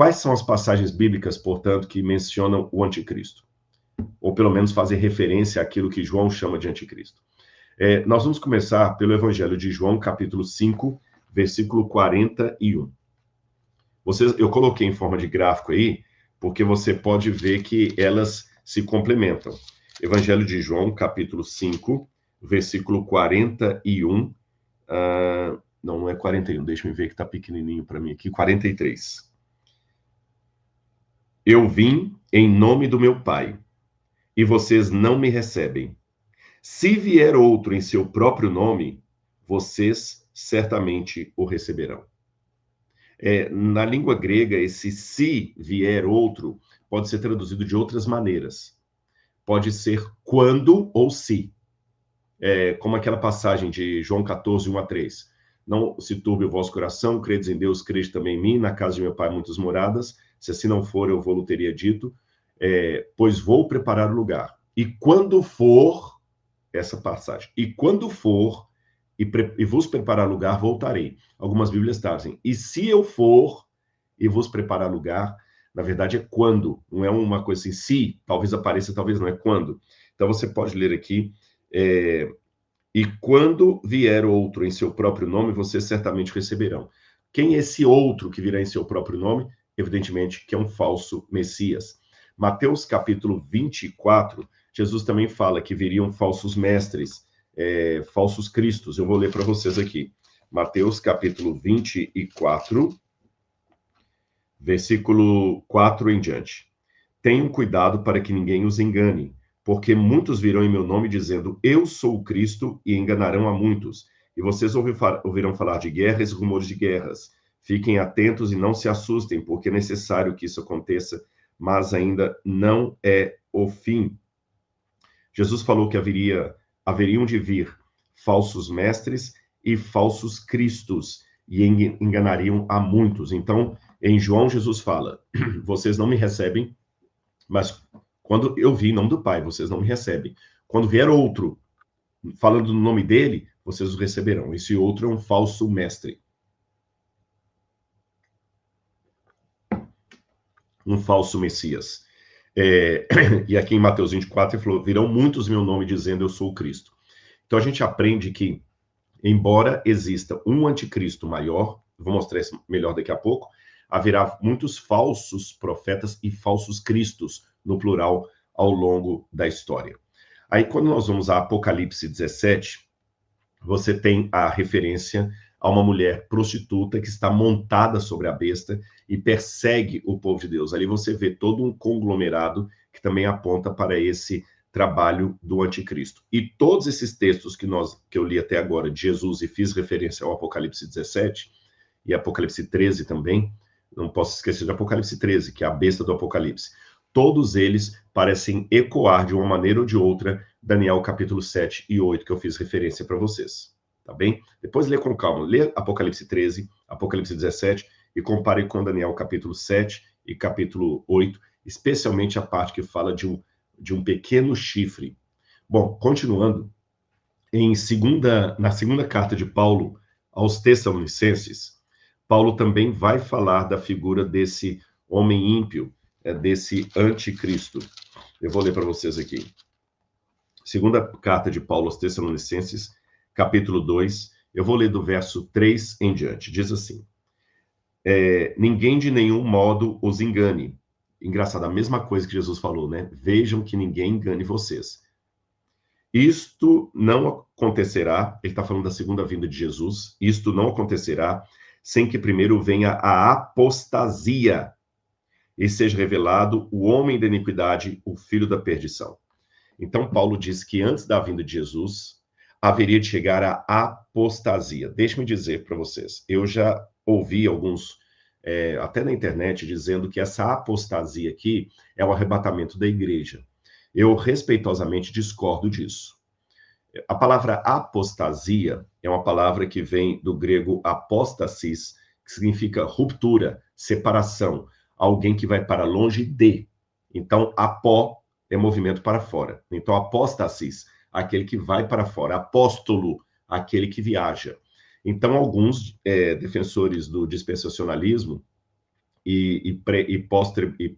Quais são as passagens bíblicas, portanto, que mencionam o anticristo? Ou pelo menos fazem referência àquilo que João chama de anticristo. Nós vamos começar pelo Evangelho de João, capítulo 5, versículo 41. Eu coloquei em forma de gráfico aí, porque você pode ver que elas se complementam. Evangelho de João, capítulo 5, versículo 41. Não é 41, deixa eu ver que está pequenininho para mim aqui, 43. Eu vim em nome do meu Pai, e vocês não me recebem. Se vier outro em seu próprio nome, vocês certamente o receberão. Na língua grega, esse se vier outro pode ser traduzido de outras maneiras. Pode ser quando ou se. Como aquela passagem de João 14, 1 a 3. Não se turbe o vosso coração, credes em Deus, crede também em mim, na casa de meu Pai há muitas moradas, se assim não for, eu vou-lhe teria dito, pois vou preparar o lugar. E quando for, essa passagem, e quando for, e vos preparar lugar, voltarei. Algumas Bíblias trazem, e se eu for e vos preparar lugar, na verdade é quando, não é uma coisa assim, se, talvez apareça, talvez não, é quando. Então você pode ler aqui, e quando vier outro em seu próprio nome, vocês certamente receberão. Quem é esse outro que virá em seu próprio nome? Evidentemente que é um falso Messias. Mateus capítulo 24, Jesus também fala que viriam falsos mestres, falsos cristos. Eu vou ler para vocês aqui. Mateus capítulo 24, versículo 4 em diante. Tenham cuidado para que ninguém os engane, porque muitos virão em meu nome dizendo, eu sou o Cristo, e enganarão a muitos. E vocês ouvirão falar de guerras e rumores de guerras. Fiquem atentos e não se assustem, porque é necessário que isso aconteça, mas ainda não é o fim. Jesus falou que haveriam de vir falsos mestres e falsos cristos, e enganariam a muitos. Então, em João, Jesus fala, vocês não me recebem, mas quando eu vi em nome do Pai, vocês não me recebem. Quando vier outro, falando no nome dele, vocês o receberão. Esse outro é um falso mestre. Um falso Messias. E aqui em Mateus 24, ele falou, virão muitos em meu nome dizendo, eu sou o Cristo. Então a gente aprende que, embora exista um anticristo maior, vou mostrar isso melhor daqui a pouco, haverá muitos falsos profetas e falsos cristos, no plural, ao longo da história. Aí, quando nós vamos a Apocalipse 17, você tem a referência a uma mulher prostituta que está montada sobre a besta e persegue o povo de Deus. Ali você vê todo um conglomerado que também aponta para esse trabalho do anticristo. E todos esses textos que eu li até agora de Jesus e fiz referência ao Apocalipse 17 e Apocalipse 13 também, não posso esquecer de Apocalipse 13, que é a besta do Apocalipse. Todos eles parecem ecoar de uma maneira ou de outra Daniel capítulo 7 e 8, que eu fiz referência para vocês. Tá bem? Depois lê com calma. Lê Apocalipse 13, Apocalipse 17 e compare com Daniel capítulo 7 e capítulo 8, especialmente a parte que fala de um pequeno chifre. Bom, continuando, na segunda carta de Paulo aos Tessalonicenses, Paulo também vai falar da figura desse homem ímpio, desse anticristo. Eu vou ler para vocês aqui. Segunda carta de Paulo aos Tessalonicenses, capítulo 2, eu vou ler do verso 3 em diante. Diz assim, ninguém de nenhum modo os engane. Engraçado, a mesma coisa que Jesus falou, né? Vejam que ninguém engane vocês. Isto não acontecerá, ele está falando da segunda vinda de Jesus, isto não acontecerá sem que primeiro venha a apostasia e seja revelado o homem da iniquidade, o filho da perdição. Então, Paulo diz que antes da vinda de Jesus, haveria de chegar a apostasia. Deixe-me dizer para vocês, eu já ouvi alguns, até na internet, dizendo que essa apostasia aqui é o arrebatamento da igreja. Eu respeitosamente discordo disso. A palavra apostasia é uma palavra que vem do grego apostasis, que significa ruptura, separação, alguém que vai para longe de. Então, apó é movimento para fora. Então, apostasis, aquele que vai para fora. Apóstolo, aquele que viaja. Então, alguns defensores do dispensacionalismo e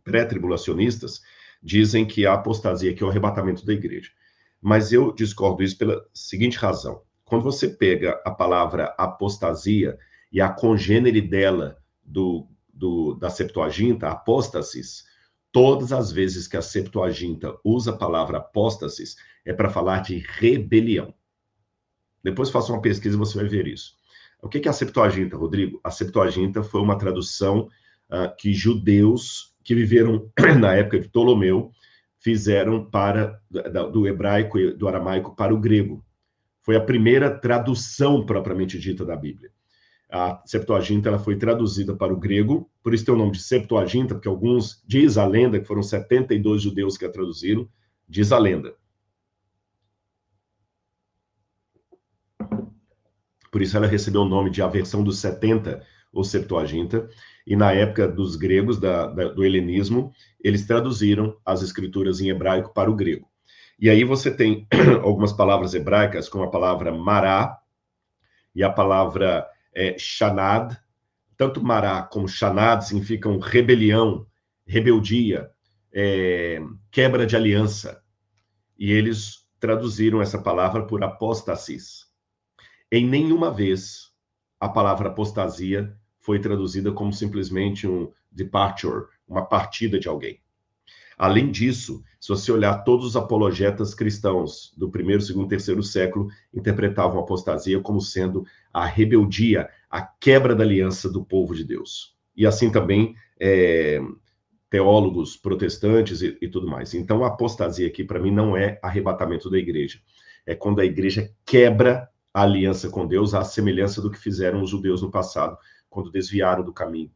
pré-tribulacionistas dizem que a apostasia que é o arrebatamento da igreja. Mas eu discordo isso pela seguinte razão. Quando você pega a palavra apostasia e a congênere dela da Septuaginta, apóstasis, todas as vezes que a Septuaginta usa a palavra apóstasis, é para falar de rebelião. Depois faça uma pesquisa e você vai ver isso. O que é a Septuaginta, Rodrigo? A Septuaginta foi uma tradução que judeus que viveram na época de Ptolomeu fizeram do hebraico e do aramaico para o grego. Foi a primeira tradução propriamente dita da Bíblia. A Septuaginta ela foi traduzida para o grego, por isso tem o nome de Septuaginta, porque alguns, diz a lenda, que foram 72 judeus que a traduziram, diz a lenda. Por isso ela recebeu o nome de a versão dos 70, ou Septuaginta, e na época dos gregos, do helenismo, eles traduziram as escrituras em hebraico para o grego. E aí você tem algumas palavras hebraicas, como a palavra mará e a palavra shanad. Tanto mará como shanad significam rebelião, rebeldia, quebra de aliança. E eles traduziram essa palavra por apostasis. Em nenhuma vez a palavra apostasia foi traduzida como simplesmente um departure, uma partida de alguém. Além disso, se você olhar todos os apologetas cristãos do primeiro, segundo, terceiro século, interpretavam a apostasia como sendo a rebeldia, a quebra da aliança do povo de Deus. E assim também teólogos protestantes e tudo mais. Então, a apostasia aqui, para mim, não é arrebatamento da igreja. É quando a igreja quebra a aliança com Deus, à semelhança do que fizeram os judeus no passado, quando desviaram do caminho.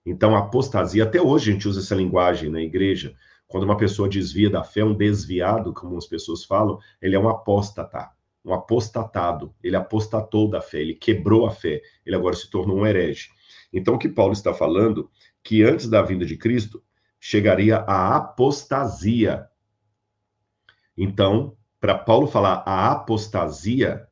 Então, a apostasia, até hoje a gente usa essa linguagem na igreja. Quando uma pessoa desvia da fé, um desviado, como as pessoas falam, ele é um apóstata, um apostatado. Ele apostatou da fé, ele quebrou a fé, ele agora se tornou um herege. Então, o que Paulo está falando, que antes da vinda de Cristo, chegaria a apostasia. Então, para Paulo falar a apostasia,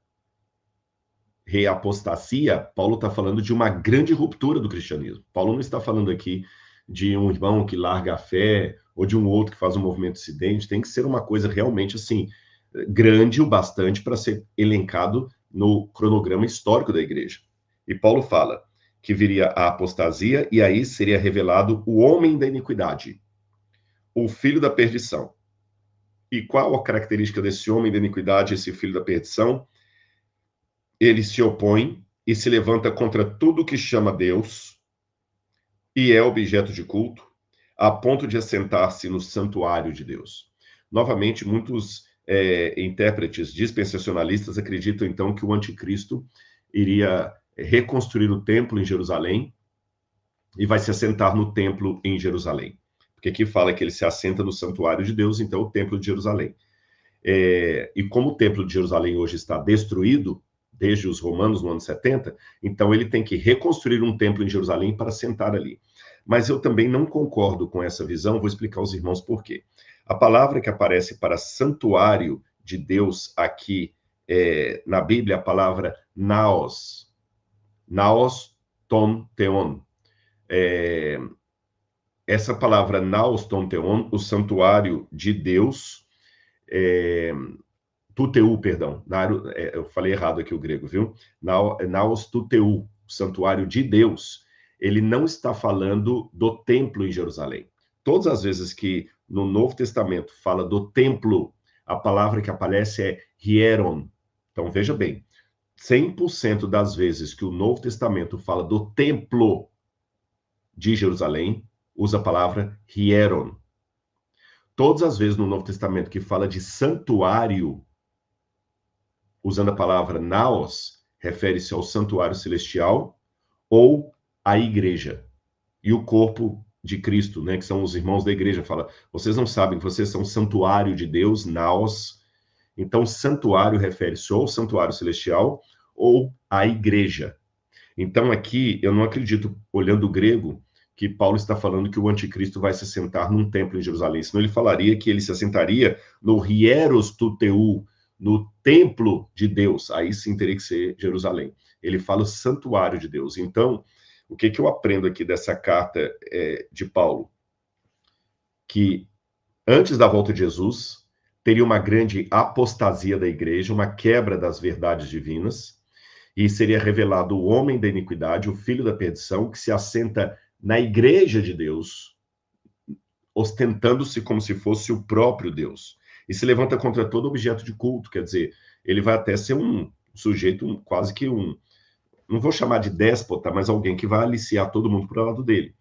reapostasia, Paulo está falando de uma grande ruptura do cristianismo. Paulo não está falando aqui de um irmão que larga a fé ou de um outro que faz um movimento dissidente. Tem que ser uma coisa realmente assim grande o bastante para ser elencado no cronograma histórico da igreja. E Paulo fala que viria a apostasia e aí seria revelado o homem da iniquidade, o filho da perdição. E qual a característica desse homem da iniquidade, esse filho da perdição? Ele se opõe e se levanta contra tudo que chama Deus e é objeto de culto, a ponto de assentar-se no santuário de Deus. Novamente, muitos intérpretes dispensacionalistas acreditam, então, que o anticristo iria reconstruir o templo em Jerusalém e vai se assentar no templo em Jerusalém. Porque aqui fala que ele se assenta no santuário de Deus, então o templo de Jerusalém. E como o templo de Jerusalém hoje está destruído, desde os romanos no ano 70, então ele tem que reconstruir um templo em Jerusalém para sentar ali. Mas eu também não concordo com essa visão, vou explicar aos irmãos por quê. A palavra que aparece para santuário de Deus aqui na Bíblia, a palavra naos. Naos ton theon. Essa palavra naos ton theon, o santuário de Deus, tuteu, perdão, eu falei errado aqui o grego, viu? Naos tuteu, santuário de Deus. Ele não está falando do templo em Jerusalém. Todas as vezes que no Novo Testamento fala do templo, a palavra que aparece é hieron. Então, veja bem, 100% das vezes que o Novo Testamento fala do templo de Jerusalém, usa a palavra hieron. Todas as vezes no Novo Testamento que fala de santuário, usando a palavra naos, refere-se ao santuário celestial ou à igreja. E o corpo de Cristo, né, que são os irmãos da igreja, fala, vocês não sabem que vocês são santuário de Deus, naos. Então, santuário refere-se ou ao santuário celestial ou à igreja. Então, aqui, eu não acredito, olhando o grego, que Paulo está falando que o anticristo vai se assentar num templo em Jerusalém, senão ele falaria que ele se assentaria no hieros tuteu, no templo de Deus. Aí sim teria que ser Jerusalém. Ele fala o santuário de Deus. Então, O que eu aprendo aqui dessa carta de Paulo? Que antes da volta de Jesus, teria uma grande apostasia da igreja, uma quebra das verdades divinas, e seria revelado o homem da iniquidade, o filho da perdição, que se assenta na igreja de Deus, ostentando-se como se fosse o próprio Deus, e se levanta contra todo objeto de culto, quer dizer, ele vai até ser um sujeito, quase que um, não vou chamar de déspota, mas alguém que vai aliciar todo mundo para o lado dele.